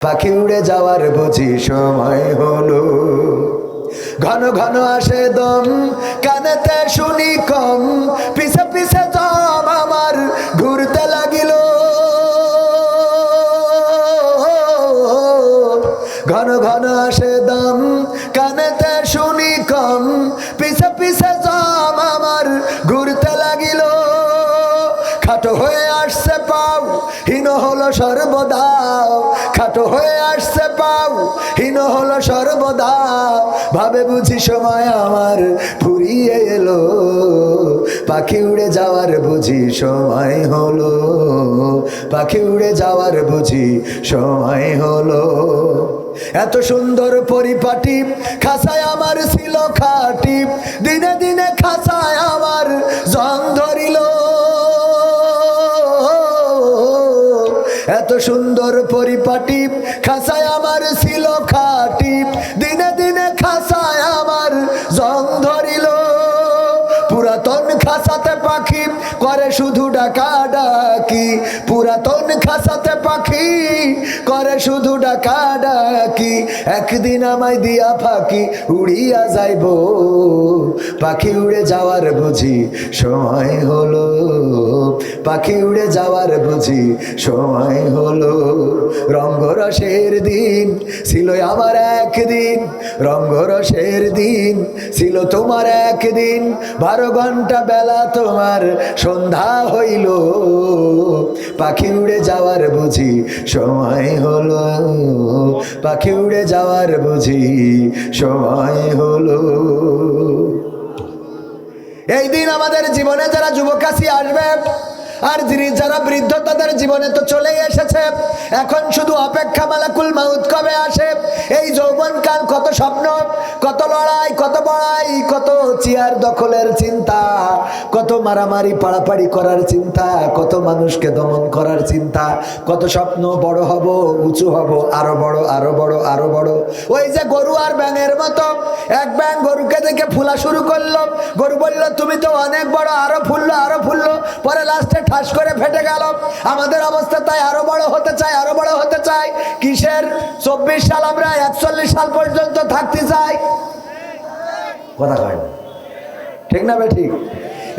পাখি উড়ে যাওয়ার বুঝি সময় হলো। ঘন ঘন আসে দম, কানেতে শুনি কম, পিছে পিছে দম আমার ঘুরতে লাগিল। ঘন ঘন আসে দম, কানেতে শুনি কম, পিছে পিছে দম আমার ঘুরতে লাগিল। খাটো হয়ে আসছে পাও, হীন হলো সর্বদা। খাটো হয়ে আসছে পাও, হীন হলো সর্বদা। ভাবে বুঝি সময় আমার ফুরিয়ে এলো। পাখি উড়ে যাওয়ার বুঝি সময় হলো। পাখি উড়ে যাওয়ার বুঝি সময় হলো। এত সুন্দর পরিপাটি খাঁচায় আমার ছিল খাটি, দিনে দিনে খাঁচায় আমার জং ধরিল। এত সুন্দর পরিপাটি খাঁচায় আমার ছিল খাটি, দিনে দিনে খাঁচায় আমার জং ধরিল। পুরাতন খাঁচাতে পাখি করে শুধু ডাকা ডাকি, পুরাতন খাঁচাতে পাখি করে শুধু ডাকা ডাকি। একদিন আমায় দিয়া ফাঁকি উড়িয়া যাইব। পাখি উড়ে যাওয়ার বুঝি সময় হলো। পাখি উড়ে যাওয়ার বুঝি সময় হলো। রঙ্গরসের দিন ছিল আমার একদিন, রঙ্গরসের দিন ছিল তোমার একদিন। 12 ঘন্টা বেলা তোমার সন্ধ্যা হইল। পাখি উড়ে যাওয়ার বুঝি সময় হলো। পাখি উড়ে যাওয়ার বুঝি সময় হলো। এই দিন আমাদের জীবনে যারা যুবকাশি আসবে আর যারা বৃদ্ধ তাদের জীবনে তো চলেই এসেছে। এখন শুধু অপেক্ষা মালাকুল মাউত কবে আসে। এই যৌবনকাল কত স্বপ্ন, কত লড়াই, কত বড়াই, কত চেয়ার দখলের চিন্তা, কত মারামারি পাড়াপাড়ি করার চিন্তা, কত মানুষকে দমন করার চিন্তা, কত স্বপ্ন। বড় হব, উঁচু হব, আরো বড়, আরো বড়, আরো বড়। ওই যে গরু আর ব্যাঙের মতো, এক ব্যাঙ গরুকে দেখে ফুলা শুরু করলো। গরু বলল তুমি তো অনেক বড়, আরো ফুললো, আরো ফুললো, পরে লাস্টে ঠাস করে ফেটে গেল। আমাদের অবস্থা তাই, আরো বড় হতে চাই, আরো বড় হতে চাই। কিসের 24 সাল, আমরা 41 সাল পর্যন্ত থাকতে চাই। কথা কয় না, ঠিক না? ঠিক।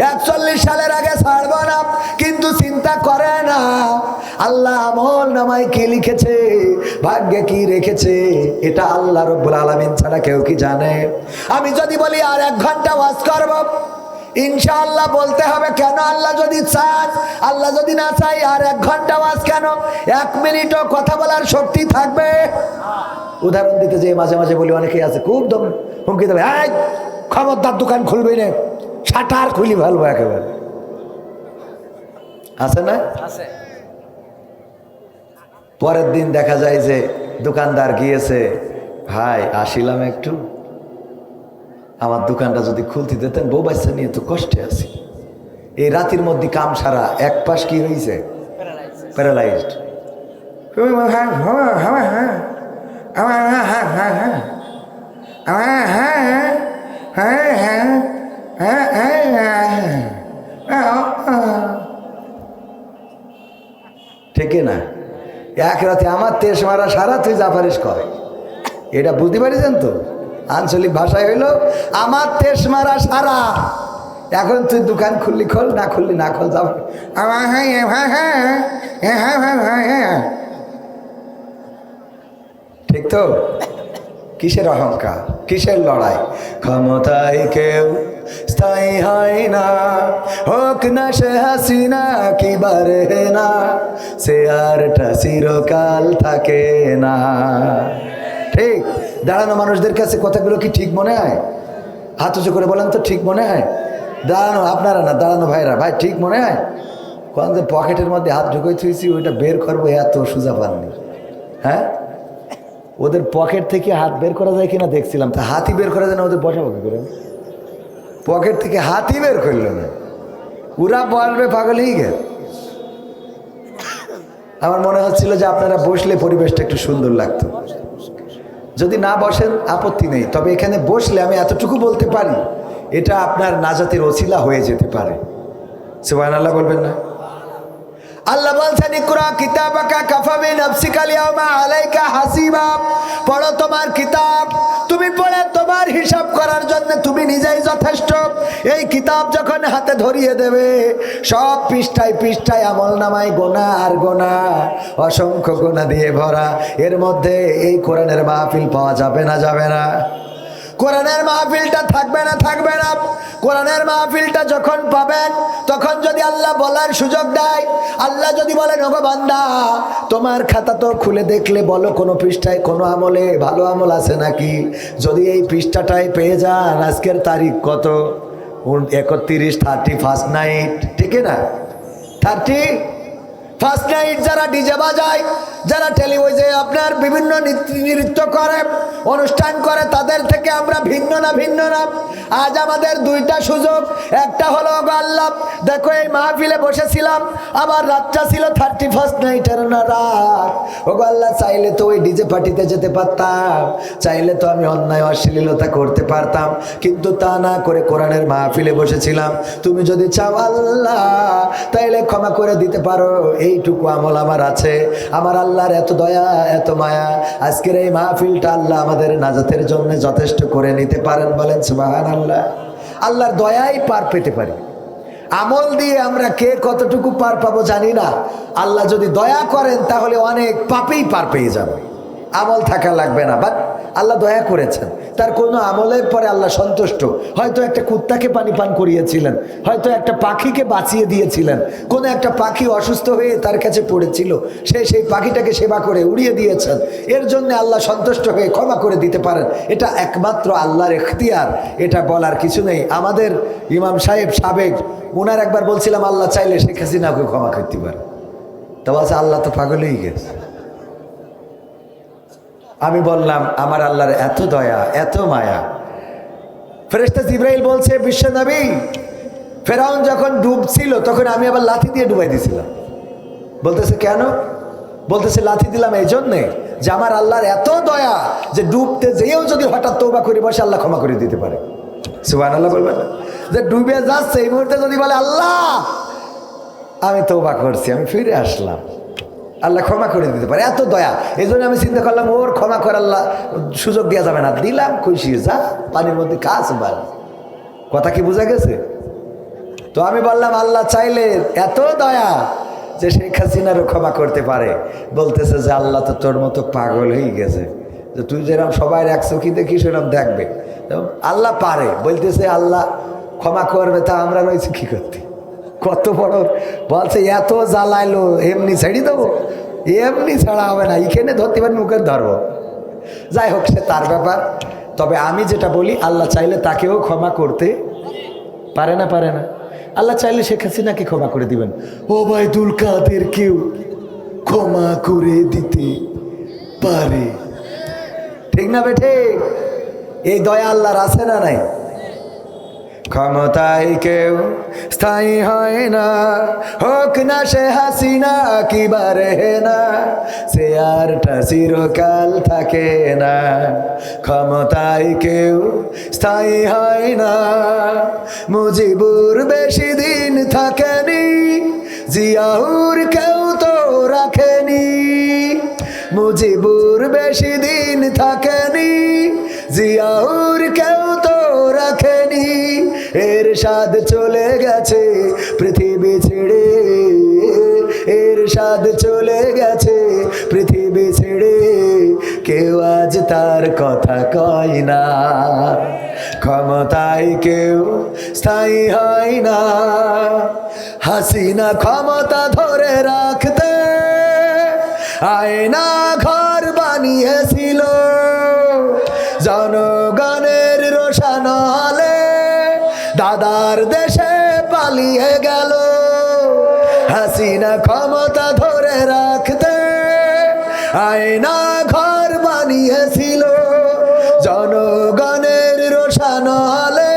41 সালের আগে ছাড়বো না, কিন্তু চিন্তা করে না আল্লাহ আমল নামায় কি লিখেছে, ভাগ্যে কি রেখেছে, এটা আল্লাহ রব্বুল আলামিন ছাড়া কেউ কি জানে? আমি যদি বলি আর 1 ঘন্টা ওয়াজ করব, ইনশাআল্লাহ বলতে হবে কেন? আল্লাহ যদি চান, আল্লাহ যদি না চাই আর 1 ঘন্টা ওয়াজ কেন? 1 মিনিটও কথা বলার শক্তি থাকবে? উদাহরণ দিতে যে মাঝে মাঝে বলি, অনেকেই আছে খুব দম হুমকি দেবে, এই খবরদার দোকান খুলবি না, শাটার খুলি ফেলবো একেবারে। আছে না? আছে। পরের দিন দেখা যায় যে দোকানদার গিয়েছে, ভাই আসিলাম একটু, আমার দোকানটা যদি খুলতে দিতেন, বউ বাচ্চা নিয়ে তো কষ্টে আছি। এই রাতের মধ্যে কাম সারা, এক পাশ কি হয়েছে? প্যারালাইজড। ঠিক না? এক রাতে আমার তেজ মারা সারা তুই জাফারিস করে, এটা বুঝতে পারিছেন তো? আঞ্চলিক ভাষায় হইল আমার তেজ মারা সারা। এখন তুই দোকান খুললি খোল, না খুললি না খোল, যাব। ঠিক তো? কিসের অহংকার, কিসের লড়াই? ক্ষমতায় কেউ স্থায়ী হয় না, হোক না সে হাসিনা কি বারে না, সে আরটা চিরকাল থাকে না। ঠিক? দাঁড়ানো মানুষদের কাছে কথাগুলো কি ঠিক মনে হয়? হাত উঁচু করে বলেন তো, ঠিক মনে হয়? দাঁড়ানো, আপনারা না, দাঁড়ানো ভাইরা, ভাই ঠিক মনে হয়? কোন যে পকেটের মধ্যে হাত ঢুকে থুইছি, ওইটা বের করবো এত সোজা পাননি। হ্যাঁ, ওদের পকেট থেকে হাত বের করা যায় কিনা দেখছিলাম, তা হাতই বের করা যায় না, ওদের বসা বসে করে পকেট থেকে হাতই বের করল না। ওরা বলবে পাগলই গেল। আমার মনে হচ্ছিল যে আপনারা বসলে পরিবেশটা একটু সুন্দর লাগতো। যদি না বসেন আপত্তি নেই, তবে এখানে বসলে আমি এতটুকু বলতে পারি, এটা আপনার নাজাতের ওসিলা হয়ে যেতে পারে। সুবহানাল্লাহ বলবেন না? আল্লাহ বলছেন ইকরা কিতাবাকা কাফা বিনাফসিকা আল-ইয়াওমা আলাইকা হাসিবা, পড়ো তোমার কিতাব, তুমি পড়ে তোমার হিসাব করার জন্য তুমি নিজেই যথেষ্ট। এই কিতাব যখন হাতে ধরিয়ে দেবে, সব পৃষ্ঠায় পৃষ্ঠায় আমলনামায় গোনা আর গোনা, অসংখ্য গোনা দিয়ে ভরা। এর মধ্যে এই কোরআনের মাহফিল পাওয়া যাবে না, যাবে না? কোরআনের মাহফিলটা থাকবে না, থাকবে না? কোরআনের মাহফিলটা যখন পাবেন, তখন যদি আল্লাহ বলার সুযোগ দেয়, আল্লাহ যদি বলেন ওগো বান্দা তোমার খাতা তো খুলে দেখলে বলো কোনো পৃষ্ঠায় কোনো আমলে ভালো আমল আছে নাকি? যদি এই পৃষ্ঠাটাই পেয়ে যান, আজকের তারিখ কত? 31 নাইট, ঠিক না? 31 নাইট। যারা ডিজে বাজায়, যারা টেলিভিশনে আপনার বিভিন্ন নৃত্য করে, অনুষ্ঠান করে, তাদের থেকে আমরা ভিন্ন না, ভিন্ন না? আজ আমাদের দুইটা সুযোগ। একটা হলো গো আল্লাহ দেখো এই মাহফিলে বসেছিলাম, আমার রাতটা ছিল 31 নাইটের না রাত। ওগো আল্লাহ চাইলে তো ওই ডিজে পার্টিতে যেতে পারতাম, চাইলে তো আমি অন্যায় অশ্লীলতা করতে পারতাম, কিন্তু তা না করে কোরআনের মাহফিলে বসেছিলাম। তুমি যদি চাও আল্লাহ তাইলে ক্ষমা করে দিতে পারো, এইটুকু আমল আমার আছে। আমার আল্লাহর এত দয়া, এত মায়া, আজকের এই মাহফিলটা আল্লাহ আমাদের নাজাতের জন্য যথেষ্ট করে নিতে পারেন। বলেন সুবহানাল্লাহ। আল্লাহর দয়াই পার পেতে পারি। আমল দিয়ে আমরা কে কতটুকু পার পাবো জানি না। আল্লাহ যদি দয়া করেন তাহলে অনেক পাপেই পার পেয়ে যাবে, আমল থাকা লাগবে না। বাট আল্লাহ দয়া করেছেন, তার কোনো আমলের পরে আল্লাহ সন্তুষ্ট। হয়তো একটা কুত্তাকে পানি পান করিয়েছিলেন, হয়তো একটা পাখিকে বাঁচিয়ে দিয়েছিলেন, কোনো একটা পাখি অসুস্থ হয়ে তার কাছে পড়েছিল, সেই পাখিটাকে সেবা করে উড়িয়ে দিয়েছেন। এর জন্য আল্লাহ সন্তুষ্ট হয়ে ক্ষমা করে দিতে পারেন। এটা একমাত্র আল্লাহর এখতিয়ার, এটা বলার কিছু নেই। আমাদের ইমাম সাহেব ওনার একবার বলছিলাম আল্লাহ চাইলে শেখ হাসিনাকে ক্ষমা করতে পারে, তো বলছে আল্লাহ তো পাগল হয়ে গেছে। আমি বললাম আমার আল্লাহর এত দয়া, এত মায়া। ফেরেশতা জিবরাইল বলছে বিশ্বনবী ফেরাউন যখন ডুবছিল তখন আমি আবার লাঠি দিয়ে ডুবাই দিয়েছিলাম। বলতেছে কেন? বলতেছে লাঠি দিলাম এই জন্যে যে আমার আল্লাহর এত দয়া যে ডুবতে যেয়েও যদি হঠাৎ তওবা করে বসে আল্লাহ ক্ষমা করে দিতে পারে। সুবহানাল্লাহ বলবেন? যে ডুবে যাচ্ছে এই মুহূর্তে যদি বলে আল্লাহ আমি তওবা করছি, আমি ফিরে আসলাম, আল্লাহ ক্ষমা করে দিতে পারে, এত দয়া। এই জন্য আমি চিন্তা করলাম ওর ক্ষমা করে আল্লাহ সুযোগ দেওয়া যাবে না, দিলাম খুশি যা পানির মধ্যে কাজ বার। কথা কি বোঝা গেছে? তো আমি বললাম আল্লাহ চাইলে এত দয়া যে শেখ হাসিনারও ক্ষমা করতে পারে। বলতেছে যে আল্লাহ তো তোর মতো পাগল হয়ে গেছে, যে তুই যেরকম সবাই এক চোখি দেখি সেরকম দেখবে। আল্লাহ পারে, বলতেছে আল্লাহ ক্ষমা করবে, তা আমরা রয়েছি কি করতে? কত বড় বলছে, এত জ্বালাইলো এমনি ছেড়ে দেবো? এমনি ছাড়া হবে না, এখানে ধরতে পারেন মুখে ধরবো। যাই হোক সে তার ব্যাপার। তবে আমি যেটা বলি আল্লাহ চাইলে তাকেও ক্ষমা করতে পারে না, পারে না? আল্লাহ চাইলে শেখ হাসিনাকে ক্ষমা করে দিবেন, ওবায়দুল কাদের কেউ ক্ষমা করে দিতে পারে, ঠিক না বেঠে? এই দয়া আল্লাহর আছে না নাই? ক্ষমতায় কেউ স্থায়ী হয় না, হোক না সে হাসিনা কি বারে না, সে আরটা চিরকাল থাকে না। ক্ষমতায় কেউ স্থায়ী হয় না, মুজিবুর বেশি দিন থাকেনি, জিয়াউর কেউ তো রাখেনি। মুজিবুর বেশি দিন থাকেনি, জিয়াউর কেউ তো রাখেনি। এরশাদ চলে গেছে পৃথিবী ছেড়ে, এরশাদ চলে গেছে পৃথিবী ছেড়ে, কেউ আজ তার কথা কয় না। ক্ষমতায় কেউ স্থায়ী হয় না, হাসিনা ক্ষমতা ধরে রাখতে আয়না ঘর বানিয়েছিল, জনগণের রোশানলে দাদার দেশে পালিয়ে গেল। হাসিনা ক্ষমতা ধরে রাখতে আয়না ঘর বানিয়েছিল, জনগণের রোশানলে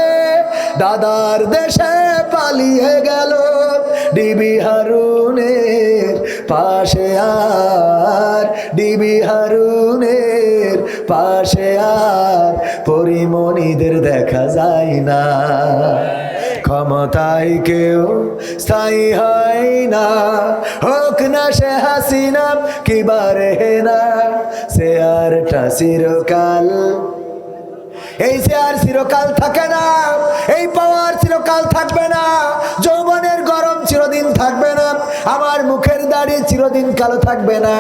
দাদার দেশে পালিয়ে গেল। ডিবি হারুনের পাশে আর, ডিবি হারুনের পাশে আর পরিমণিদের দেখা যায় না। ক্ষমতায় কেউ স্থায়ী হয় না, হোক না সে হাসিনা কিবা রেহেনা, চেয়ারটা চিরকাল, এই চেয়ার চিরকাল থাকে না, এই পাওয়ার চিরকাল থাকবে না, যৌবনের গরম চিরদিন থাকবে না, আমার মুখের দাড়ি চিরদিন কালো থাকবে না,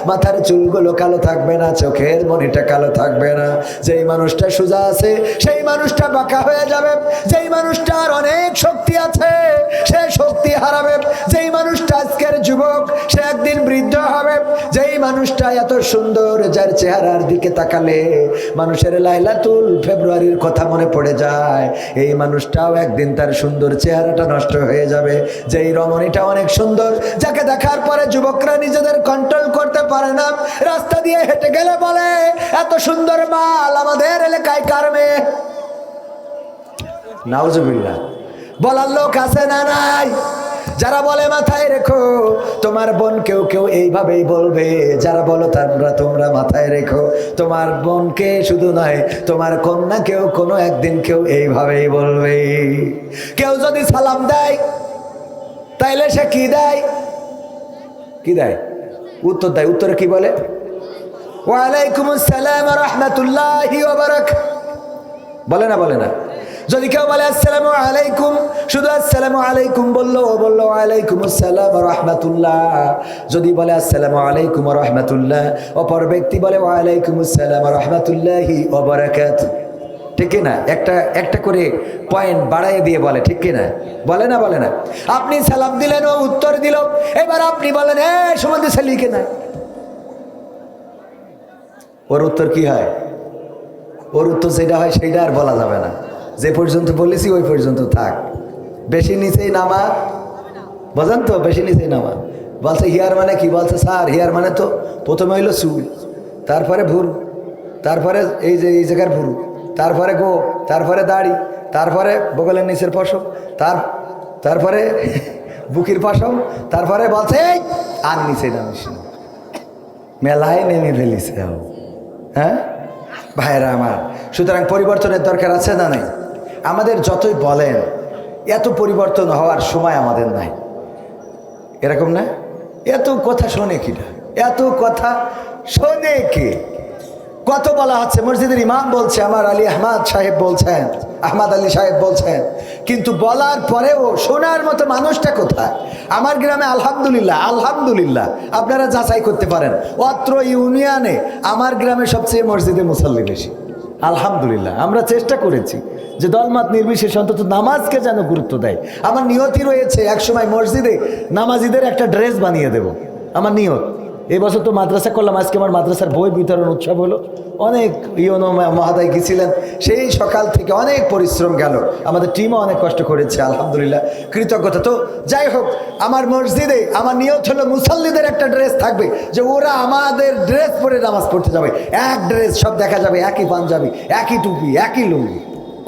মাথার চুলগুলো কালো থাকবে না, চোখের মনিটা কালো থাকবে না। যেই মানুষটা সোজা আছে সেই মানুষটা বাঁকা হয়ে যাবে, যেই মানুষটার অনেক শক্তি আছে সে শক্তি হারাবে, যেই মানুষটা আজকের যুবক সে একদিন বৃদ্ধ হবে, যেই মানুষটা এত সুন্দর যার চেহারার দিকে তাকালে মানুষের লাইলাতুল ফেব্রুয়ারির কথা মনে পড়ে যায়, এই মানুষটাও একদিন তার সুন্দর চেহারাটা নষ্ট হয়ে যাবে। যেই রমণীটা অনেক সুন্দর, যাকে দেখার পরে যুবকরা নিজেদের কন্ট্রোল করতে পারে না, রাস্তা দিয়ে হেঁটে গেলে বলে এত সুন্দর মাল আমাদের এলাকায় কার মেয়ে? নাউজুবিল্লাহ। বলার লোক আছে না নাই? যারা বলে মাথায় রেখো তোমার বোন কেউ কেউ এইভাবেই বলবে, যারা বলো তোমরা মাথায় রেখো তোমার বোনকে শুধু নয় তোমার কন্যাকেও কোনো একদিন কেউ এইভাবেই বলবে। কেউ যদি সালাম দেয় তাইলে সে কি দেয়? কি দেয়? উত্তর দেয়। উত্তরে কি বলে? ওয়ালাইকুম আসসালাম ওয়া রাহমাতুল্লাহি ওয়া বারাকাতুহু। বলে না? বলে না? যদি কেউ বলে আসসালামু আলাইকুম, শুধু আসসালামু আলাইকুম বললো, ও বললো ওয়ালাইকুম আসসালাম ওয়া রাহমাতুল্লাহ। যদি বলে আসসালামু আলাইকুম ওয়া রাহমাতুল্লাহ, অপর ব্যক্তি বলে ওয়ালাইকুম আসসালাম ওয়া রাহমাতুল্লাহি ওয়া বারাকাতুহু। ঠিক কি না? একটা করে পয়েন্ট বাড়াইয়ে দিয়ে বলে, ঠিক কি না? বলে না? বলে না? আপনি সালাম দিলেন, ও উত্তর দিল, এবার আপনি বলেন এ সুমন্দি লিখে না, ওর উত্তর কি হয়? ওর উত্তর যেটা হয় সেইটা আর বলা যাবে না। যে পর্যন্ত বলেছি ওই পর্যন্ত থাক, বেশি নিচেই নামা। বোঝেন তো? বেশি নিচেই নামা। বলছে হিয়ার মানে কি? বলছে স্যার হিয়ার মানে তো প্রথমে হইলো চুল, তারপরে ভুরু, তারপরে এই যে এই জায়গার ভুরু, তারপরে গো, তারপরে দাড়ি, তারপরে বগলের নিচের পশম, তারপরে বুকির পশম, তারপরে বলছে এই আর নিচে নামিস না। মেলায় নেমে ফেলিস। হ্যাঁ ভাইরা আমার, সুতরাং পরিবর্তনের দরকার আছে না নাই? আমাদের যতই বলেন এত পরিবর্তন হওয়ার সময় আমাদের নাই, এরকম না? এত কথা শোনে কিনা? এত কথা শোনে কে? কত বলা হচ্ছে, মসজিদের ইমাম বলছে, আমার আলী আহমদ সাহেব বলছেন, আহমদ আলী সাহেব বলছেন, কিন্তু বলার পরেও শোনার মতো মানুষটা কোথায়? আমার গ্রামে আলহামদুলিল্লাহ, আলহামদুলিল্লাহ আপনারা যাচাই করতে পারেন, অত্র ইউনিয়নে আমার গ্রামে সবচেয়ে মসজিদে মুসল্লি বেশি। আলহামদুলিল্লাহ আমরা চেষ্টা করেছি যে দলমত নির্বিশেষে অন্তত নামাজকে যেন গুরুত্ব দেয়। আমার নিয়তি রয়েছে একসময় মসজিদে নামাজিদের একটা ড্রেস বানিয়ে দেব, আমার নিয়ত। এই বছর তো মাদ্রাসা করলাম, আজকে আমার মাদ্রাসার বই বিতরণ উৎসব হলো, অনেক ইউনো মহাদায় গেছিলেন, সেই সকাল থেকে অনেক পরিশ্রম গেল, আমাদের টিমও অনেক কষ্ট করেছে, আলহামদুলিল্লাহ কৃতজ্ঞতা। তো যাই হোক, আমার মসজিদে আমার নিয়ত হলো মুসল্লিদের একটা ড্রেস থাকবে, যে ওরা আমাদের ড্রেস পরে নামাজ পড়তে যাবে, এক ড্রেস, সব দেখা যাবে, একই পাঞ্জাবি, একই টুপি, একই লুঙ্গি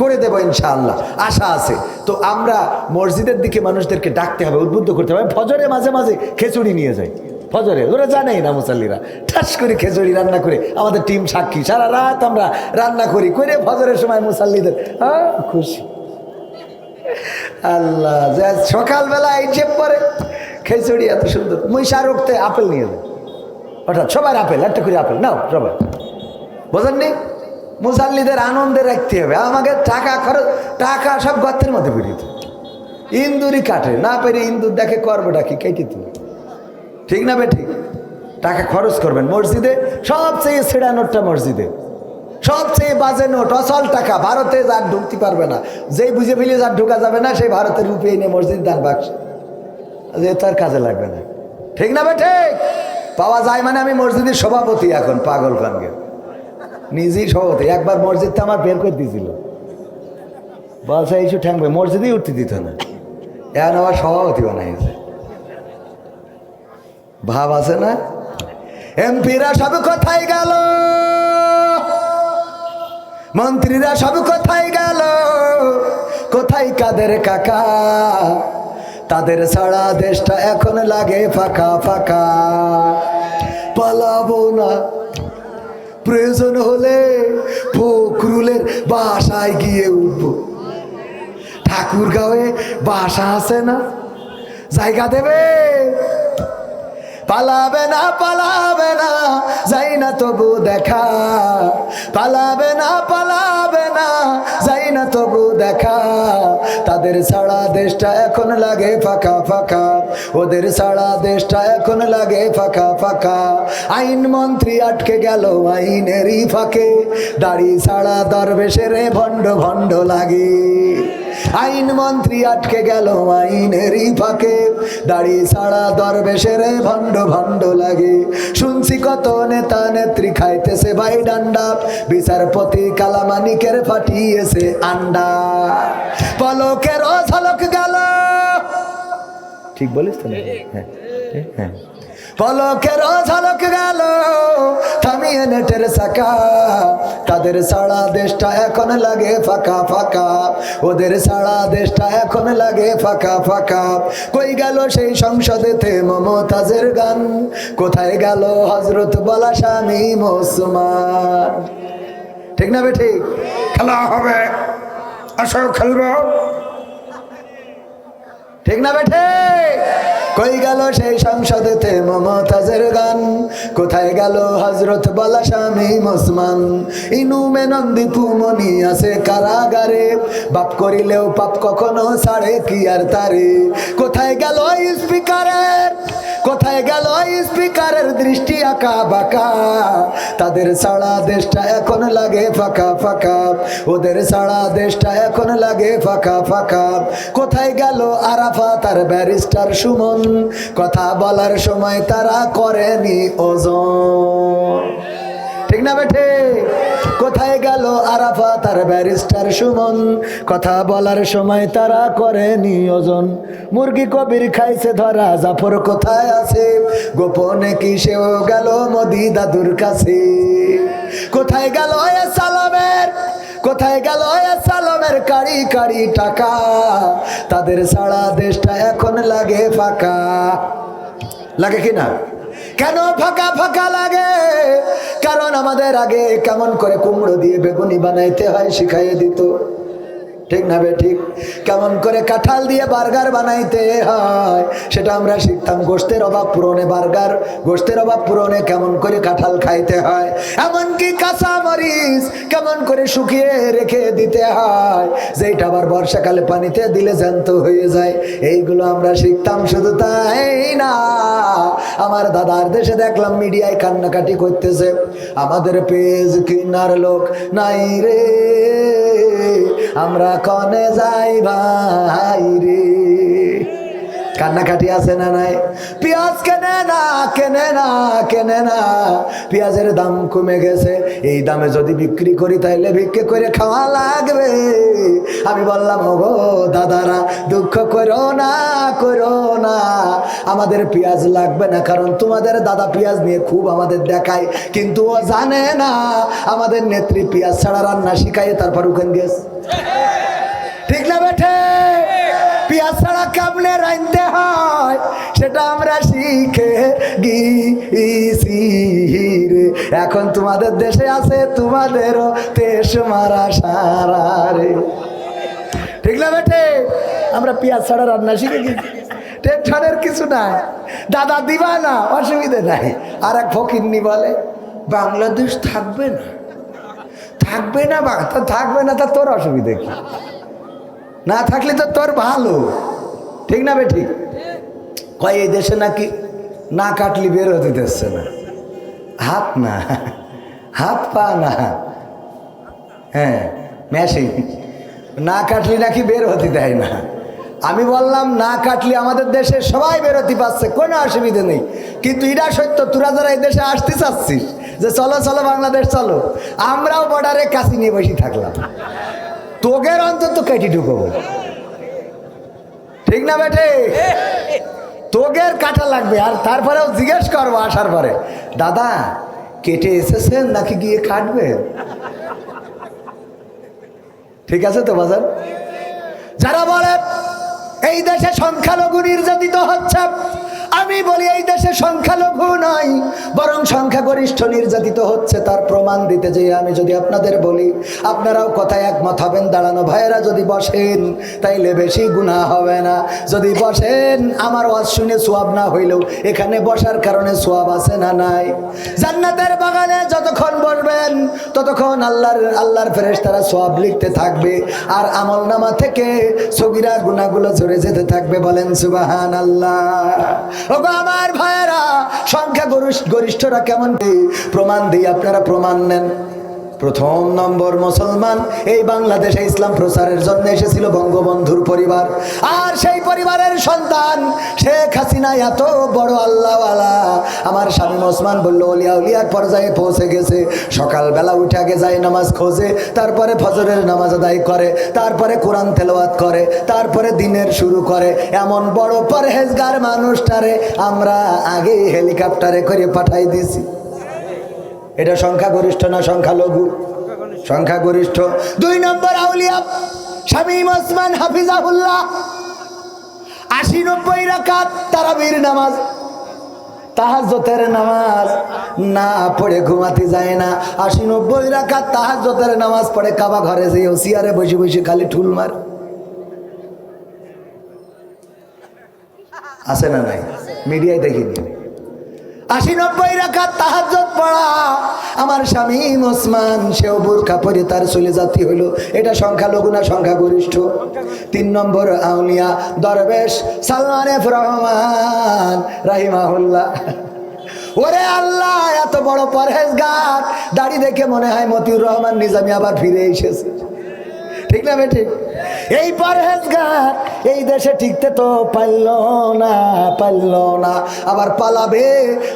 করে দেবো ইনশাআল্লাহ, আশা আছে। তো আমরা মসজিদের দিকে মানুষদেরকে ডাকতে হবে, উদ্বুদ্ধ করতে হবে। ফজরে মাঝে মাঝে খিচুড়ি নিয়ে যাই, ফজরে ওরা জানেই না মুসল্লিরা, ঠাস করে খিচুড়ি রান্না করে, আমাদের টিম সাক্ষী, সারা রাত আমরা রান্না করি, করে ফজরের সময় মুসল্লিদের খুশি। আল্লাহ, সকালবেলা এই চেপ পরে খিচুড়ি এত সুন্দর, মুই শাহরুখতে আপেল নিয়ে যাই, অর্থাৎ সবার আপেল, একটা করে আপেল নাও সবাই, বোঝেননি? মুসল্লিদের আনন্দে রাখতে হবে। আমাকে টাকা খরচ, টাকা সব গর্তের মধ্যে বেরিয়ে, ইন্দুরি কাটে না পেরে ইন্দুর দেখে করবোটা কি, কেটে তুমি, ঠিক না বে ঠিক? টাকা খরচ করবেন মসজিদে, সবচেয়ে ছেঁড়া নোটটা মসজিদে, সবচেয়ে বাজে নোট, অসল টাকা, ভারতে যার ঢুকতে পারবে না, যেই বুঝে ফেলে যার ঢুকা যাবে না, সেই ভারতের রুপে এনে মসজিদ দান বাক্স, যে তার কাজে লাগবে না, ঠিক না বে ঠিক? পাওয়া যায় মানে আমি মসজিদের সভাপতি এখন, পাগল খানকে নিজেই সভাপতি। একবার মসজিদটা আমার বের করে দিয়েছিল, বলছে এইসব ঠ্যাংবে, মসজিদেই উঠতে দিত না, এখন আমার সভাপতি বানাইছে। ভাব আছে না? এমপিরা সব কোথায় গেল, মন্ত্রীরা সব কোথায় গেল, কোথায় কাদের কাকা, তাদের ছাড়া দেশটা এখন লাগে ফাঁকা ফাঁকা। পালাবো না, প্রয়োজন হলে ফখরুলের বাসায় গিয়ে উঠবো, ঠাকুরগাঁওয়ে বাসা আছে না, জায়গা দেবে? পালাবে না পালাবে না, যাই না তবু দেখা, পালাবে না পালাবে না, যাই না তবু দেখা। তাদের ছাড়া দেশটা এখন লাগে ফাঁকা ফাঁকা, ওদের ছাড়া দেশটা এখন লাগে ফাঁকা ফাঁকা। আইন মন্ত্রী আটকে গেল আইনেরই ফাঁকে, দাড়ি ছাড়া দরবেশের ভণ্ড ভণ্ড লাগে। আইন মন্ত্রী আটকে গেল আইনেরই ফাঁকে, দাড়ি ছাড়া দরবেশের ভণ্ড ভণ্ড লাগে। শুনছি কত নেতা নেত্রী খাইতেছে ভাই ডান্ডা, বিচারপতি কালামানিকের ফাটিয়েছে আন্ডা। পলকেরও ঝলক গেল, ঠিক বলিস তো? হ্যাঁ হ্যাঁ, পলকেরও ঝলক গেল থামিয়ে নেটের চাকা। তাদের ছাড়া দেশটা এখন লাগে ফাঁকা ফাঁকা, ওদের ছাড়া দেশটা এখন লাগে ফাঁকা ফাঁকা। কই গেল সেই সংসদেতে মমতাজের গান, কোথায় গেল হজরত বলা স্বামী মুসলমান? ঠিক না বেঠি? খেলা হবে, আসো খেলবো, ঠিক না বেঠে? কই গেল সেই সংসদেতে মমতাজের গান, কোথায় গেল হজরত বলা স্বামী মুসলমান? ইনুমে নন্দিপু মনি আছে কারাগারে, বাপ করিলেও পাপ কখনো ছাড়ে কি আর তারে। কোথায় গেল স্পিকারের, কোথায় গেল স্পিকারের দৃষ্টি আঁকা বাঁকা? তাদের ছাড়া দেশটা এখন লাগে ফাঁকা ফাঁকা, ওদের ছাড়া দেশটা এখন লাগে ফাঁকা ফাঁকা। কোথায় গেল আরাফাত আর ব্যারিস্টার সুমন, কথা বলার সময় তারা করেনি ওজন? ঠিক না বেঠে? কোথায় গেল আরাফাত আর ব্যারিস্টার সুমন, কথা বলার সময় তারা করেনি ওজন? মুরগি কবির খাইছে ধরা, জাফর কোথায় আছে? গোপনে কি সেও গেল মোদি দাদুর কাছে? কোথায় গেল সালামের, কোথায় গেল সালামের কাড়ি কাড়ি টাকা? তাদের ছাড়া দেশটা এখন লাগে ফাঁকা। লাগে কি না? কেন ফাঁকা ফাঁকা লাগে? কারণ আমাদের আগে কেমন করে কুমড়ো দিয়ে বেগুনি বানাইতে হয় শিখাইয়ে দিত, ঠিক না বে ঠিক? কেমন করে কাঁঠাল দিয়ে বার্গার বানাইতে হয় সেটা আমরা শিখতাম। গোশতের অভাব পূরণে বার্গার, গোশতের অভাব পূরণে কেমন করে কাঁঠাল খাইতে হয়, এমনকি কাঁচা মরিচ কেমন করে শুকিয়ে রেখে দিতে হয়, যেটা আবার বর্ষাকালে পানিতে দিলে জ্যান্ত হয়ে যায়। এইগুলো আমরা শিখতাম। শুধু তাই না, আমার দাদার দেশে দেখলাম মিডিয়ায় কান্নাকাটি করতেছে, আমাদের পেজ কিনার লোক নাই রে, আমরা কনে যাই ভাই রে। কান্নাকাটি আছে না নাই? পেঁয়াজ কেনে না, কেনে না, কেনে না, পেঁয়াজের দাম কমে গেছে, এই দামে যদি বিক্রি করি তাহলে ভিক্ষে করে খাওয়া লাগবে। আমি বললাম ওগো দাদারা, দুঃখ করো না, করো না, আমাদের পেঁয়াজ লাগবে না, কারণ তোমাদের দাদা পেঁয়াজ নিয়ে খুব আমাদের দেখায়, কিন্তু ও জানে না আমাদের নেত্রী পেঁয়াজ ছাড়া রান্না শিখায়, তারপর ওখানে গেছে। ঠিক না বেঠে? পেঁয়াজ ছাড়া কেমনে রাঁধতে হয় সেটা আমরা শিখে গিয়েছি রে। এখন তোমাদের দেশে আছে তোমাদেরও তেজ মারা সারা রে। ঠিক না বেঠে? আমরা পেঁয়াজ ছাড়া রান্না শিখে গেছি, টেনশনের কিছু নাই, দাদা দিবা না, অসুবিধে নাই। আর এক ফকিন্নি বলে বাংলাদেশ থাকবে না, থাকবে না, তা থাকবে না, তা তোর অসুবিধে কি? না থাকলে তো তোর ভালো, ঠিক না বে ঠিক? কয় এই দেশে নাকি না কাটলি বের হতে দিচ্ছে না, হাত না, হাত পা না, হ্যাঁ মেশিন, না কাটলি নাকি বের হতে দেয় না। আমি বললাম না কাটলি আমাদের দেশে সবাই বেরোতে পারছে, কোনো অসুবিধে নেই, কিন্তু এটা সত্য তোরা যারা এই দেশে আসতে চাচ্ছিস যে চলো চলো বাংলাদেশ চলো, আমরাও বর্ডারে কাছি নিয়ে বসে থাকলাম, তোগের অন্তত কেটে ঢুকবো, ঠিক না বেটে? তোগের কাটা লাগবে। আর তারপরেও জিজ্ঞেস করবো আসার পরে, দাদা কেটে এসেছেন নাকি গিয়ে কাটবে? ঠিক আছে তো বাজার? যারা বলে এই দেশে সংখ্যালঘু নির্যাতিত হচ্ছে, আমি বলি এই দেশে সংখ্যালঘু নয়, বরং সংখ্যাগরিষ্ঠ নির্যাতিত হচ্ছে, তার প্রমাণ দিতে যেয়ে আমি যদি আপনাদের বলি, আপনারাও কথায় একমত হবেন। দাঁড়ানো ভাইয়েরা যদি বসেন তাইলে বেশি গুনাহ হবে না। যদি বসেন, আমার ওয়াজ শুনে সোয়াব না হইলেও এখানে বসার কারণে সোয়াব আছে না নাই? জান্নাতের বাগানে যতক্ষণ বসবেন ততক্ষণ আল্লাহর ফেরেশতারা সোয়াব লিখতে থাকবে, আর আমলনামা থেকে সগীরা গুনাহগুলো ঝরে যেতে থাকবে। বলেন সুবহানাল্লাহ। ওগো আমার ভাইয়েরা, সংখ্যা গরিষ্ঠরা কেমন প্রমাণ দিই, আপনারা প্রমাণ নেন। প্রথম নম্বর, মুসলমান এই বাংলাদেশে ইসলাম প্রচারের জন্য এসেছিল বঙ্গবন্ধুর পরিবার, আর সেই পরিবারের সন্তান শেখ হাসিনা এত বড় আল্লাহওয়ালা। আমার স্বামী ওসমান বলল ওলিয়া উলিয়ার পর্যায়ে পৌঁছে গেছে। সকালবেলা উঠে আগে যায় নামাজ খোঁজে, তারপরে ফজরের নামাজ আদায় করে, তারপরে কোরআন তেলাওয়াত করে, তারপরে দিনের শুরু করে। এমন বড় পরহেজগার মানুষটারে আমরা আগে হেলিকপ্টারে করে পাঠাই দিয়েছি। এটা সংখ্যাগরিষ্ঠ না সংখ্যালঘু? সংখ্যাগরিষ্ঠ। 2 নম্বর আউলিয়া শামীম ওসমান হাফিজাহুল্লাহ, 80-90 রাকাত তারাবির নামাজ, তাহাজ্জুদের নামাজ না পড়ে ঘুমাতে যায় না। 80-90 রাকাত তাহাজ্জুদের নামাজ পড়ে কাবা ঘরে যেয়ে চেয়ারে বসে বসে খালি ঠুল মার। আছে না নাই? মিডিয়ায় দেখিনি। 80-90 রাকাত তাহাজ্জুদ পড়া আমার শামীম ওসমান, সেও বোরকা পরে তার চলে জাতি হইল। এটা সংখ্যালঘু না সংখ্যাগরিষ্ঠ? 3 নম্বর আউলিয়া দরবেশ সালমান এফ রহমান রাহিমাহুল্লাহ। ওরে আল্লাহ, এত বড় পরহেজগার, দাড়ি দেখে মনে হয় মতিউর রহমান নিজামী আবার ফিরে এসেছে। ঠিক না বেটি? এই পরহেজগার এই দেশে টিকতে তো পারল না, আবার পালাবে।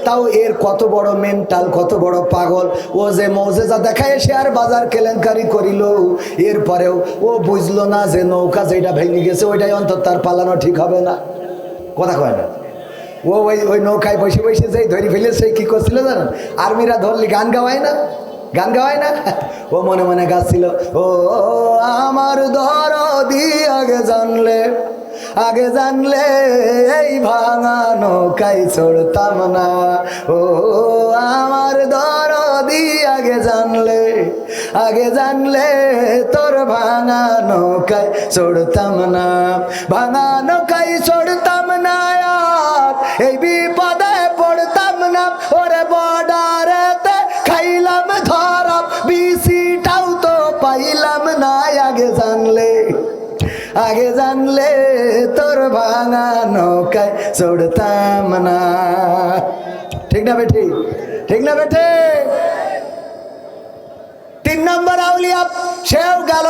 তাও এর কত বড় মেন্টাল, কত বড় পাগল। ও যে মৌজেজা দেখায় শেয়ার বাজার কেলেঙ্কারি করিল, এরপরেও ও বুঝলো না যে নৌকা যেটা ভেঙে গেছে ওইটাই অন্তত তার পালানো ঠিক হবে না। কথা কয় না? ও ওই নৌকায় বসে বসে যেই ধরে ফেলেছে কি করছিল জানেন? আর্মিরা ধরলি গান গাওয়ায় না? গান গাওয়ায় না? ও মনে মনে গাচ্ছিল, ও আমার দরদি আগে জানলে এই ভাঙা নৌকায় চড়তাম না। ও আমার দরদি আগে জানলে তোর ভাঙা নৌকায় চড়তাম না, ভাঙা নৌকায় চড়তাম না, আর এই বিপদে পড়তাম না। ওরে বর্ডারেতে খাইলাম ধরা, বিসিটাও তো পাইলাম না। আগে জানলে তোর ভাঙা নৌকায় চড়তাম না। ঠিক না বেঠি? ঠিক না বেঠে? 3 নম্বর আউলিয়া সেও গেল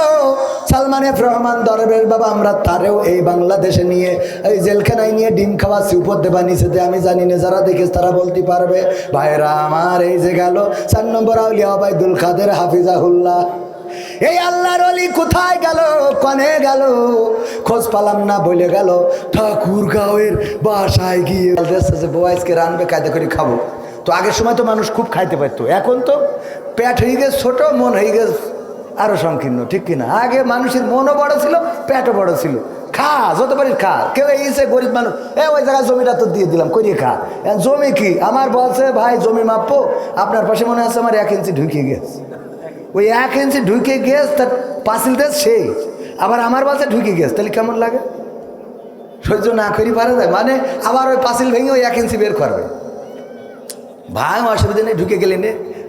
সালমান এফ রহমান দরবেশ বাবা। আমরা তারেও এই বাংলাদেশে নিয়ে এই জেলখানায় নিয়ে ডিম খাওয়াচ্ছি, উপর দেবা নিচে দে, আমি জানি না, যারা দেখেছে তারা বলতে পারবে। ভাইরা আমার, এই যে গেল 4 নম্বর আউলিয়া ওবায়দুল কাদের হাফিজাহুল্লাহ। এই আল্লাহর ওলি কোথায় গেল, কনে গেল, খোঁজ পালাম না, বলে গেল ঠাকুরগাঁওয়ের বাসায় গিয়ে বয়সকে রানবে, কায়দা করে খাবো। তো আগের সময় তো মানুষ খুব খাইতে পারতো, এখন তো পেট হয়ে গেছে ছোট, মন হয়ে গেছে আরো সংকীর্ণ। ঠিক কিনা? আগে মানুষের মনও বড় ছিল, পেটও বড় ছিল, খা যত পারিস খা। কেউ এইসে গরিব মানুষ, ওই জায়গায় জমিটা তো দিয়ে দিলাম, করিয়ে খা। জমি কি আমার বলছে, ভাই জমি মাপবো, আপনার পাশে মনে আছে আমার 1 ইঞ্চি ঢুকে গেছে। ওই 1 ইঞ্চি ঢুকে গেছে, তার পাঁচিল দেশ সেই, আবার আমার বলছে ঢুকে গেছে, তাহলে কেমন লাগে? সহ্য না করি পারা যায়? মানে আবার ওই পাঁচিল ভেঙে ওই 1 ইঞ্চি বের করবে। ভাই অসুবিধা নেই, ঢুকে গেলেন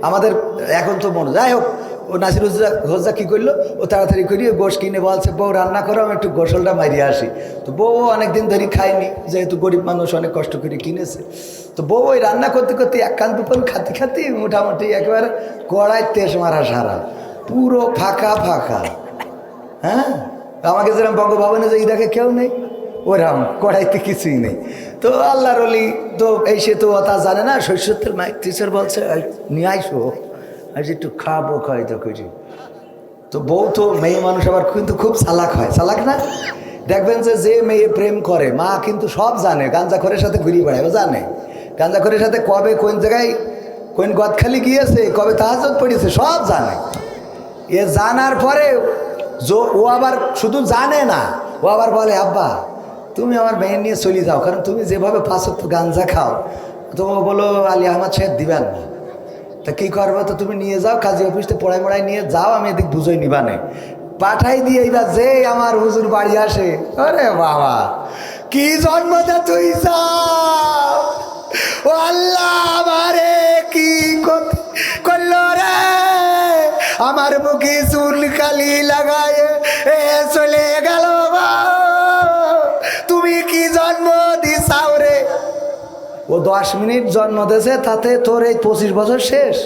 আমাদের এখন তো মনে। যাই হোক, ও নাসির হোজা কী করলো, ও তাড়াতাড়ি করিয়ে গোশ কিনে বলছে বউ রান্না করো, আমি একটু গোসলটা মারিয়ে আসি। তো বউ অনেকদিন ধরে খায়নি, যেহেতু গরিব মানুষ অনেক কষ্ট করে কিনেছে। তো বউ ওই রান্না করতে করতে 1 কান 2 কান খাতি মোটামুটি একেবারে কড়াই তেজ মারা সারা, পুরো ফাঁকা। হ্যাঁ, আমাকে যেরকম বঙ্গভবনে যে দেখে কেউ নেই, ওরকম কড়াইতে কিছুই নেই। তো আল্লাহর ওলি তো এই সে তো তা জানে না, শৈশবের মাইক টিচার বলছে নিয়ে আইসো, আজ একটু খাবো খাইতে করি। তো বউ তো মেয়ে মানুষ আবার কিন্তু খুব চালাক হয়, চালাক না? দেখবেন যে মেয়ে প্রেম করে, মা কিন্তু সব জানে, গাঞ্জাখোরের সাথে ঘুরিয়ে বেড়ায়, জানে গাঞ্জাখোরের সাথে কবে কোন জায়গায় কোন গদখালি গিয়েছে, কবে তাহাজ্জুদ পড়েছে, সব জানে। এ জানার পরে ও আবার শুধু জানে না, ও আবার বলে আব্বা তুমি আমার মেয়ে নিয়ে চলে যাও, কারণ তুমি যেভাবে 5 ওয়াক্ত গাঞ্জা খাও, তো বলো আলী আহমদ সাহেব দিবেন না, তা কী করবো? তো তুমি নিয়ে যাও, কাজী অফিসতে পড়াই মড়াই নিয়ে যাও, আমি এদিক বুঝোই নিবানে পাঠাই দিয়ে। এইবার যে আমার হুজুর বাড়ি আসে, আরে বাবা কি জন্মটা তুই যাও, ও আল্লাহ আমারে কি করলো রে, আমার মুখে চুল কালি লাগায় চলে গেল, তুমি কি জন্ম দিছাও রে। ও 10 মিনিট জন্ম দিয়েছে, তাতে তোর এই 25 বছর শেষ।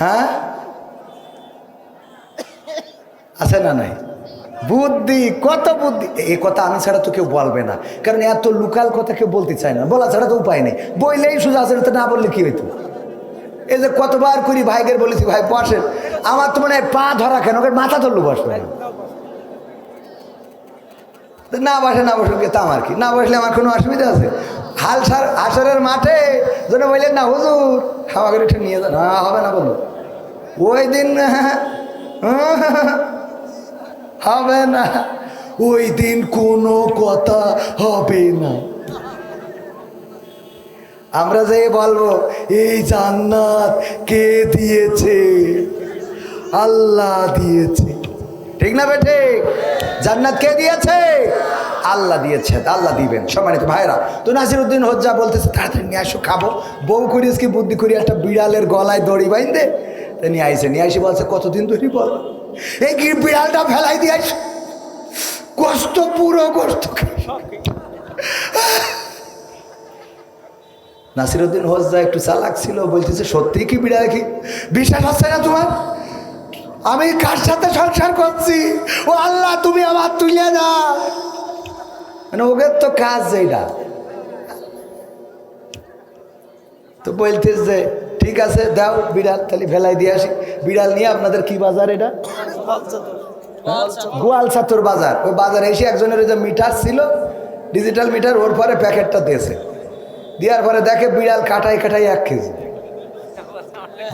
হ্যাঁ আছে না নাই? বুদ্ধি, কত বুদ্ধি। এই কথা আমি ছাড়া তো কেউ বলবে না, কারণ এত লোকাল কথা কেউ বলতে চায় না, বলা ছাড়া তো উপায় নেই। বললেই সোজা আছে, না বললে কি হইতো? এই যে কতবার করি ভাইদের বলেছি, ভাই বসেন, আমার তো মনে হয় পা ধরা কেন, মাথা ধরলো বসবে না, বসে না বসে তা আমার কি, না বসলে আমার কোনো অসুবিধা আছে? হাসরের মাঠে যেন বললেন না হুজুর আমাকে একটু নিয়ে যান, না হবে না বলুন, ওই দিন হবে না, ওই দিন কোনো কথা হবে না। আমরা যে বলবো এই জান্নাত কে দিয়েছে? আল্লাহ দিয়েছে, ঠিক না বেঠে? জান্নাত কে দিয়েছে? আল্লাহ দিয়েছে, আল্লাহ দিবেন। সম্মানিত ভাইরা, তো নাসিরউদ্দিন হোজ্জা বলতেছে তাড়াতাড়ি নিয়ে আসো, খাবো। বউ করিস কি বুদ্ধি করি, একটা বিড়ালের গলায় দড়ি বাইন্দে নিয়ে আইসে। নিয়ে আসি বলছে কতদিন ধরে বল, এই কি বিড়ালটা ফেলাই দিয়ে আস, কষ্ট পুরো কষ্ট। নাসিরউদ্দিন হোজ্জা একটু চালাক ছিল, বলতেছে সত্যি কি বিড়াল? কি বিশ্বাস হচ্ছে না তোমার? আমি কার সাথে সংসার করছি? ও আল্লাহ তুমি আমার তুলে না, মানে ওদের তো কাজ এইটা। তো বলতেছে ঠিক আছে দাও বিড়াল, তাহলে ফেলাই দিয়ে আসি। বিড়াল নিয়ে আপনাদের কি বাজার এটা? গোয়ালচাতুর বাজার। ওই বাজারে এসে একজনের যে মিটার ছিল, ডিজিটাল মিটার, ওর পরে প্যাকেটটা দিয়েছে। দেওয়ার পরে দেখে বিড়াল কাটাই কাটাই 1 কেজি।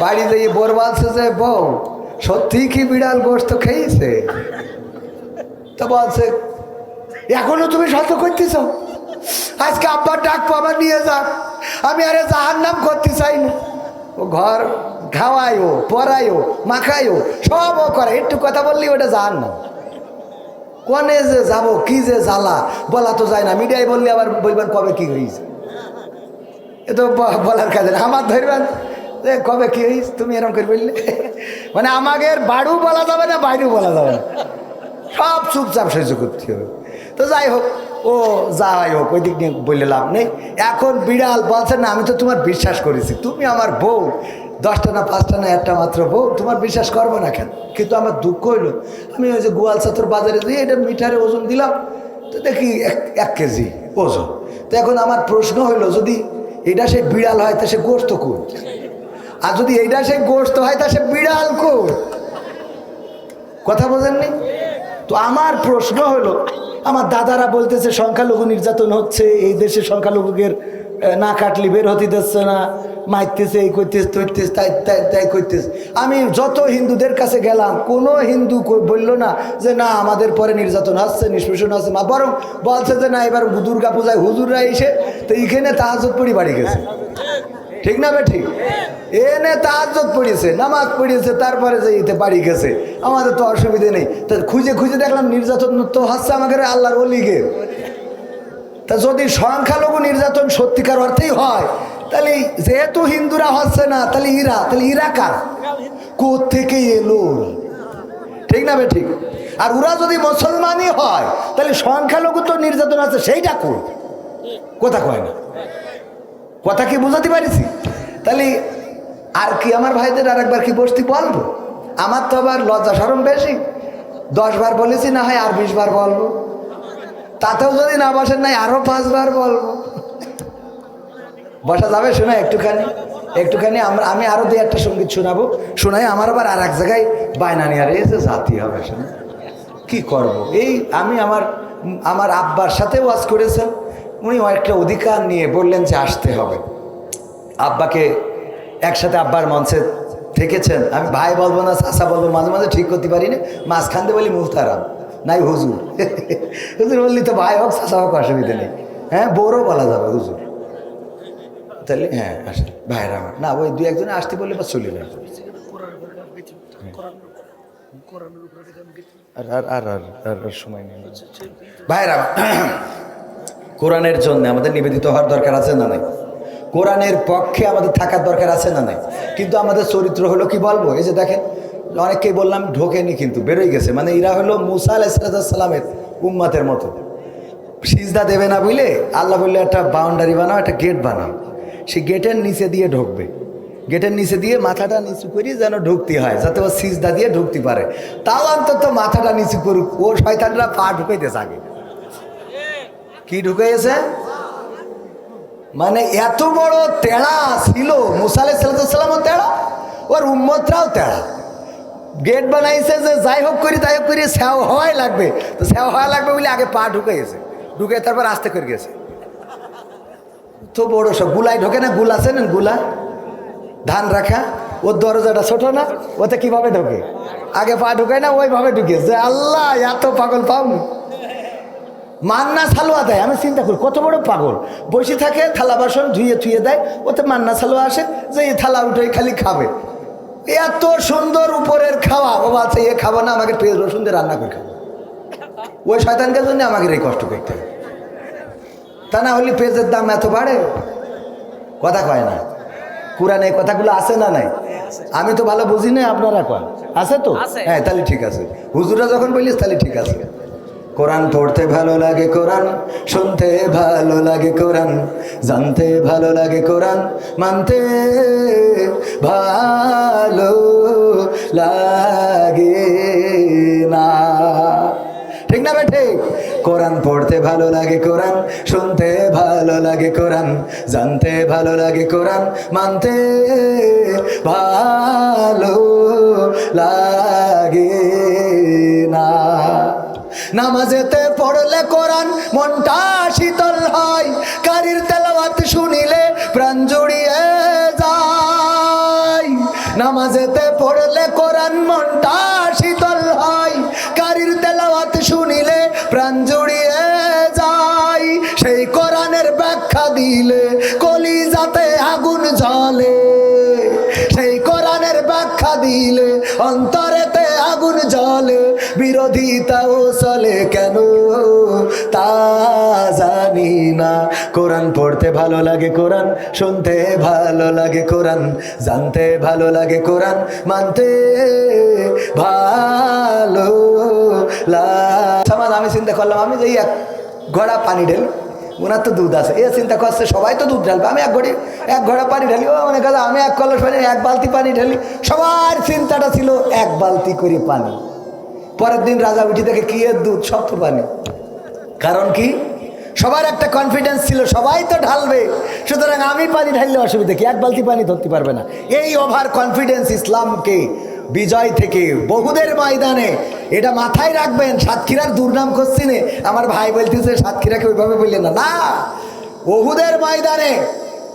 বাড়ি যেয়ে বোর বলছে যে বউ সত্যি কি বিড়াল গোস্ত খেয়েছে? তো বলছে এখনো তুমি সত্য করতেছ? আজকে আব্বার ডাকবো, আমার নিয়ে যাক, আমি আরে জাহান্নাম করতে চাই না। ও ঘর খাওয়ায়ও, পড়ায়ও, মাখায়ও, সব ও করে, একটু কথা বললি ওটা জাহান্নাম। কোনে যে যাবো, কি যে জ্বালা বলা তো যায় না। মিডিয়ায় বললে আবার বলবেন কবে কি হয়েছে, এ তো বলার কাজে না। আমার ধরবেন যে কবে কি হয়েছে, তুমি এরকম করে বললে, মানে আমাদের বাড়ু বলা যাবে না, বাইরেও বলা যাবে না, সব চুপচাপ সহ্য করতে হবে। তো যাই হোক, ও যাই হোক, ওই দিক নিয়ে বললে লাভ নেই। এখন বিড়াল বলছে না আমি তো তোমার বিশ্বাস করেছি, তুমি আমার বউ, 10টা না 5টা না একটা মাত্র বউ, তোমার বিশ্বাস করবো না কেন? কিন্তু আমার দুঃখ হইলো, আমি ওই যে গোয়ালচাতুর বাজারে দিয়ে এটা মিটারে ওজন দিলাম, তো দেখি 1 কেজি ওজন। তো এখন আমার প্রশ্ন হইলো, যদি এটা সে বিড়াল হয় তা সে গোস্ত কই? আর যদি এইটা সে গোস্ত হয় তা সে বিড়াল কই? কথা বোঝেননি? তো আমার প্রশ্ন হলো, আমার দাদারা বলতেছে সংখ্যালঘু নির্যাতন হচ্ছে, এই দেশে সংখ্যালঘুদের না কাটলি বের হতে দিচ্ছে না, মারতেছে, এই করতেছে, তৈরতেছে, তাই করতেছে। আমি যত হিন্দুদের কাছে গেলাম, কোনো হিন্দু বললো না যে না আমাদের পরে নির্যাতন আসছে, নিষ্পেষণ আছে, মা বরং বলছে যে না এবার দুর্গা পূজায় হুজুররা এসে তো এইখানে তাহাজ্জুদ পড়ি বাড়ি গেছে, ঠিক না বে ঠিক? এনে তাহাজ্জুদ পড়িয়েছে, নামাজ পড়িয়েছে, তারপরে যে ইতে বাড়ি গেছে, আমাদের তো অসুবিধে নেই। তা খুঁজে খুঁজে দেখলাম নির্যাতন তো হচ্ছে আমাদের আল্লাহর ওলিকে। তা যদি সংখ্যালঘু নির্যাতন সত্যিকার অর্থেই হয়, তাহলে যেহেতু হিন্দুরা হচ্ছে না, তাহলে ইরা কার? কোত্থেকে এলো ওরা, ঠিক না বে ঠিক? আর ওরা যদি মুসলমানই হয়, তাহলে সংখ্যালঘু তো নির্যাতন আছে, সেইটা কই? কথা কয় না, কথা কি বুঝাতে পারিছি? তাহলে আর কি আমার ভাইদের আর একবার কি বসতি বলবো? আমার তো আবার লজ্জা শরম বেশি, 10 বার বলেছি, না হয় আর 20 বার বলবো, তাতেও যদি না বসেন নাই আরো 5 বার বলবো। বসা যাবে? শোনা একটুখানি আমি আরো 2-1টা সঙ্গীত শোনাবো, শোনাই আমার আবার আর এক জায়গায় বায়না নিয়ে আর এসে জাতি হবে। শোনা কি করব? এই আমি আমার আব্বার সাথে ওয়াজ করেছেন, উনি একটা অধিকার নিয়ে বললেন যে আসতে হবে। আব্বাকে একসাথে আব্বার মঞ্চে থেকেছেন, আমি ভাই বলবো না চাচা বলবো, মাঝে মাঝে ঠিক করতে পারি না, মাঝখান দিয়ে বলি মুহতারাম, নাই হুজুর। হুজুর বললি তো ভাই হোক চাচা হোক অসুবিধা নেই, হ্যাঁ বড়ও বলা যাবে হুজুর। তাহলে হ্যাঁ আসেন ভাইয়ের আমার, না ওই দুই একজনে আসতে বললে বা চলে যাবে। আর সময় নেই ভাইয়ের আমার। কোরআনের জন্য আমাদের নিবেদিত হওয়ার দরকার আছে না নাই? কোরআনের পক্ষে আমাদের থাকার দরকার আছে না নাই? কিন্তু আমাদের চরিত্র হলো কি বলবো, এই যে দেখেন অনেককেই বললাম ঢোকেনি কিন্তু বেরোয় গেছে, মানে এরা হলো মুসা আলাইহিস সালামের উম্মতের মতো। সিজদা দেবে না বুঝলে আল্লাহ বললে একটা বাউন্ডারি বানাও, একটা গেট বানাও, সেই গেটের নিচে দিয়ে ঢুকবে, গেটের নিচে দিয়ে মাথাটা নিচু করি যেন ঢুকতে হয়, যাতে ও সিজদা দিয়ে ঢুকতে পারে। তাও অন্তত মাথাটা নিচু করুক, ও শয়তানরা পা ঢুকাইতেছে আগে। কি ঢুকাইছে? মানে এত বড় তেড়া ছিল মুসা আলাইহিস সালামও তেড়া, ওর উম্মতরাও তেড়া। গেট বানাইছে যে যাই হোক করি তাই হোক করি স্যাও হওয়াই লাগবে, তো স্যাও হওয়া লাগবে বলে আগে পা ঢুকাইছে, ঢুকে তারপর আস্তে করে গেছে। তো বড় সব গুলাই ঢোকে না, গুল আছে না, গুলা ধান রাখা, ওর দরজাটা ছোট না, ওতে কিভাবে ঢোকে? আগে পা ঢুকায় না, ওইভাবে ঢুকেছে। আল্লাহ এত পাগল পাওনি। মান্না সালোয়া দেয়, আমি চিন্তা করি কত বড় পাগল, বসে থাকে থালা বাসন ধুয়ে থুয়ে দেয়, ওতে মান্না সালোয়া আসে যে এই থালা উঠে খালি খাবে। এত সুন্দর উপরের খাওয়া, ও আছে এ খাবো না, আমাকে পেঁয়াজ রসুন দিয়ে রান্না করে খাবো। ওই শয়তানকে জন্য আমাকে এই কষ্ট করতে হবে, তা না হলে পেঁয়াজের দাম এত বাড়ে। কথা কয় না, কোরআনে এই কথাগুলো আছে না নাই? আমি তো ভালো বুঝি না, আপনারা কয় আছে তো? হ্যাঁ তাহলে ঠিক আছে, হুজুরা যখন বলিস তাহলে ঠিক আছে। কোরআন পড়তে ভালো লাগে, কোরআন শুনতে ভালো লাগে, কোরআন জানতে ভালো লাগে, কোরআন মানতে ভালো লাগে না, ঠিক না বেঠে? কোরআন পড়তে ভালো লাগে, কোরআন শুনতে ভালো লাগে, কোরআন জানতে ভালো লাগে, কোরআন মানতে ভালো লাগে না। নামাজেতে পড়লে কোরআন মনটা শীতল হয়, কারির তেলাওয়াত শুনিলে প্রাণ জুড়িয়ে যায়। নামাজেতে পড়লে কোরআন মনটা শীতল হয়, কারির তেলাওয়াত শুনিলে প্রাণ জুড়িয়ে যায়। সেই কোরআনের ব্যাখ্যা দিলে কলিজাতে আগুন জ্বলে, সেই কোরআনের ব্যাখ্যা দিলে অন্তরেতে আগুন জ্বলে। বিরোধিতাও চলে কেন তা জানি না। কোরআন পড়তে ভালো লাগে, কোরআন শুনতে ভালো লাগে, কোরআন জানতে ভালো লাগে, কোরআন মানতে ভালো লাগে। আমি চিন্তা করলাম আমি যে এক ঘোড়া পানি ঢেলি, ওনার তো দুধ আছে, এ চিন্তা করছে সবাই তো দুধ ঢালবে, আমি এক ঘোড়া পানি ঢালি, ও মনে কথা আমি এক কলস পানি এক বালতি পানি ঢালি। সবার চিন্তাটা ছিল এক বালতি করে পানি। পরের দিন রাজা উঠি দেখে কি এর দুধ, সব তো পানি। কারণ কি? সবার একটা কনফিডেন্স ছিল সবাই তো ঢালবে, সুতরাং আমি পানি ঢাললে অসুবিধা কি, এক বালতি পানি ধরতে পারবে না। এই ওভার কনফিডেন্স ইসলামকে বিজয় থেকে বহুদের ময়দানে, এটা মাথায় রাখবেন। সাতক্ষীরার দুর্নাম করছি নে, আমার ভাই বলতেছে সাতক্ষীরাকে ওইভাবে বললেন না, না, বহুদের ময়দানে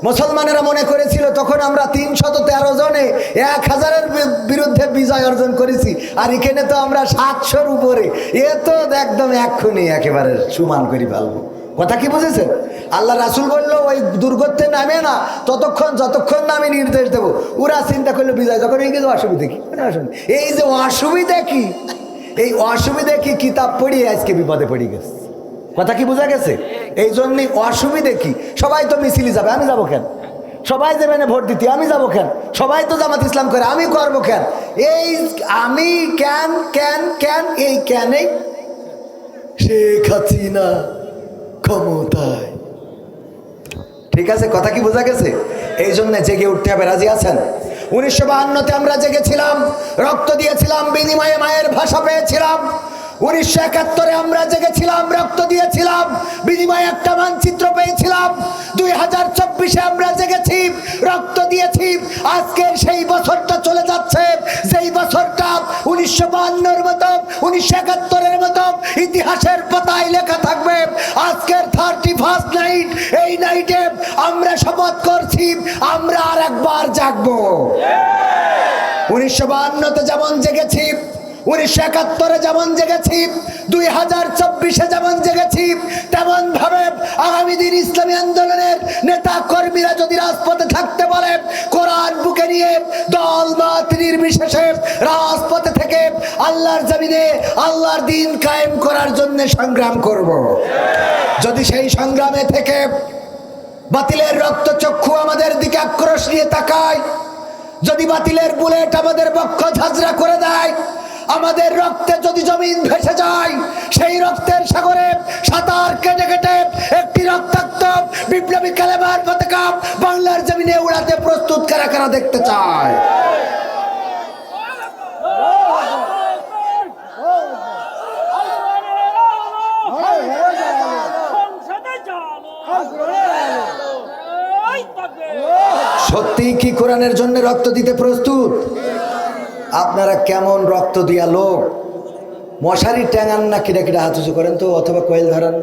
মুসলমানেরা মনে করেছিল তখন আমরা 313 জনে 1000-এর বিরুদ্ধে বিজয় অর্জন করেছি, আর এখানে তো আমরা 700-র উপরে, এ তো একদম এক্ষুনি একেবারে সমান করে ফেলবো। কথা কি বুঝেছেন? আল্লাহ রাসূল বললো ওই দুর্গতে নামে না যতক্ষণ না আমি নির্দেশ দেবো। ওরা চিন্তা করলো বিজয় যখন হয়ে গেছে অসুবিধা কি, এই যে অসুবিধা কি, এই অসুবিধা কি কিতাব পড়িয়ে আজকে বিপদে পড়ে গেছে। কথা কি বোঝা গেছে? এই জন্যই অসুবিধে কি, সবাই তো মিছিলে যাবে, আমি যাবো কেন? সবাই যাবে না ভোট দিতে, আমি যাবো কেন? সবাই তো জামাত ইসলাম করে, আমি করবো কেন? এই আমি কেন কেন কেন, এই কেনই শেখ হাসিনা ক্ষমতায়। ঠিক আছে, কথা কি বোঝা গেছে? এই জন্য জেগে উঠতে হবে। রাজি আছেন? 1952-তে আমরা জেগেছিলাম, রক্ত দিয়েছিলাম, বিনিময়ে মায়ের ভাষা পেয়েছিলাম। 1971-এ আমরা জেগেছিলাম, রক্ত দিয়েছিলাম, বিনিময়ে একটা মানচিত্র পেয়েছিলাম। 2024-এ আমরা জেগেছি, রক্ত দিয়েছি। আজকের সেই বছরটা চলে যাচ্ছে, যেই বছরটা 1952-এর মতো 1971-এর মতো ইতিহাসের পাতায় লেখা থাকবে। আজকের 31st নাইট, এই নাইটে আমরা শপথ করছি আমরা আর একবার জাগবো। 1952-তে যেমন জেগেছি, 1971 যেমন জেগেছি, 2024 যেমন জেগেছি, তেমন ভাবে আগামী দিন ইসলামী আন্দোলনের নেতা কর্মীরা যদি রাজপথে থাকতে বলে, কোরআন বুকে নিয়ে দল মত নির্বিশেষে রাজপথে থেকে আল্লাহর জমিনে আল্লাহর দ্বীন কায়েম করার জন্য সংগ্রাম করব। যদি সেই সংগ্রামে থেকে বাতিলের রক্তচক্ষু আমাদের দিকে আক্রোশ নিয়ে তাকায়, যদি বাতিলের বুলেট আমাদের বক্ষ ঝাঁঝরা করে দেয়, আমাদের রক্তে যদি জমিন ভেসে যায়, সেই রক্তের সাগরে সাঁতার কেটে কেটে একটি রক্তাক্ত বিপ্লবী কালেমার পতাকা বাংলার জমিনে উড়াতে প্রস্তুত কারা কারা দেখতে চায়? সত্যি কি কোরআনের জন্য রক্ত দিতে প্রস্তুত? আপনারা কেমন রক্ত দিয়া লোক? মশারি ট্যাঙান না কিরা কিরা হাত উঁচু করেন তো, অথবা কোয়েল ধরান।